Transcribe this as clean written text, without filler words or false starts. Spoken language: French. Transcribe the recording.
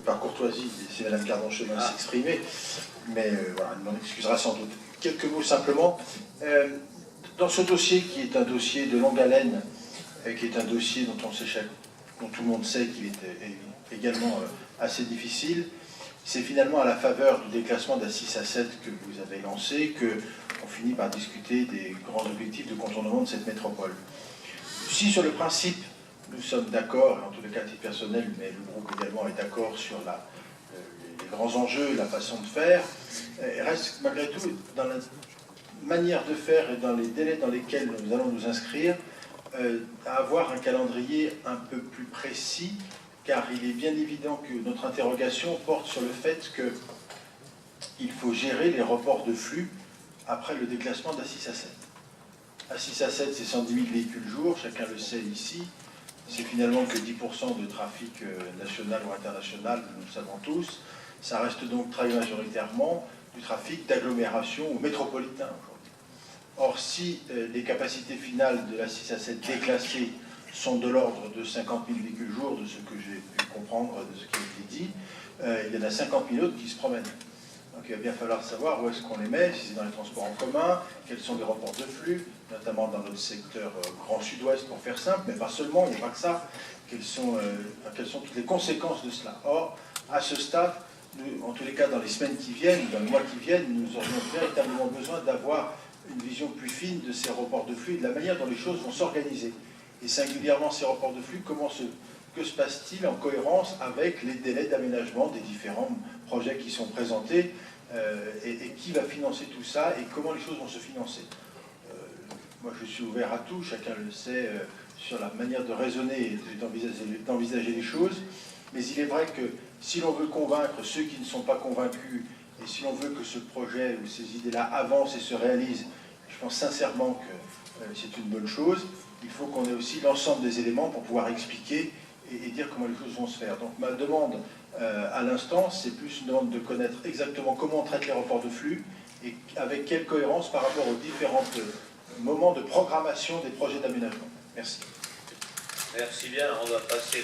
par courtoisie, laisser Mme Cardon-Chemin s'exprimer, mais voilà, elle m'en excusera sans doute. Quelques mots simplement. Dans ce dossier, qui est un dossier de longue haleine, qui est un dossier dont tout le monde sait qu'il est également assez difficile, c'est finalement à la faveur du déclassement d'A 6 à 7 que vous avez lancé qu'on finit par discuter des grands objectifs de contournement de cette métropole. Si sur le principe, nous sommes d'accord, et en tous les cas à titre personnel, mais le groupe également est d'accord sur les grands enjeux, la façon de faire, reste malgré tout dans la manière de faire et dans les délais dans lesquels nous allons nous inscrire, à avoir un calendrier un peu plus précis, car il est bien évident que notre interrogation porte sur le fait qu'il faut gérer les reports de flux après le déclassement d'A 6 à 7. A 6 à 7, c'est 110 000 véhicules jour, chacun le sait ici. C'est finalement que 10% de trafic national ou international, nous le savons tous. Ça reste donc très majoritairement du trafic d'agglomération ou métropolitain aujourd'hui. Or, si les capacités finales de la 6 à 7 déclassées sont de l'ordre de 50 000 véhicules jour, de ce que j'ai pu comprendre, de ce qui a été dit, il y en a 50 000 autres qui se promènent. Donc il va bien falloir savoir où est-ce qu'on les met, si c'est dans les transports en commun, quels sont les reports de flux, notamment dans notre secteur Grand Sud-Ouest pour faire simple, mais pas seulement, il n'y a pas que ça, quelles sont toutes les conséquences de cela. Or, à ce stade, nous, en tous les cas dans les semaines qui viennent, dans les mois qui viennent, nous aurions véritablement besoin d'avoir une vision plus fine de ces reports de flux et de la manière dont les choses vont s'organiser. Et singulièrement ces reports de flux, que se passe-t-il en cohérence avec les délais d'aménagement des différents projets qui sont présentés et qui va financer tout ça et comment les choses vont se financer. Moi je suis ouvert à tout, chacun le sait, sur la manière de raisonner et d'envisager les choses, mais il est vrai que si l'on veut convaincre ceux qui ne sont pas convaincus et si l'on veut que ce projet ou ces idées-là avancent et se réalisent, je pense sincèrement que c'est une bonne chose. Il faut qu'on ait aussi l'ensemble des éléments pour pouvoir expliquer et dire comment les choses vont se faire. Donc ma demande à l'instant, c'est plus une demande de connaître exactement comment on traite les reports de flux et avec quelle cohérence par rapport aux différents moments de programmation des projets d'aménagement. Merci. Merci bien, on va passer...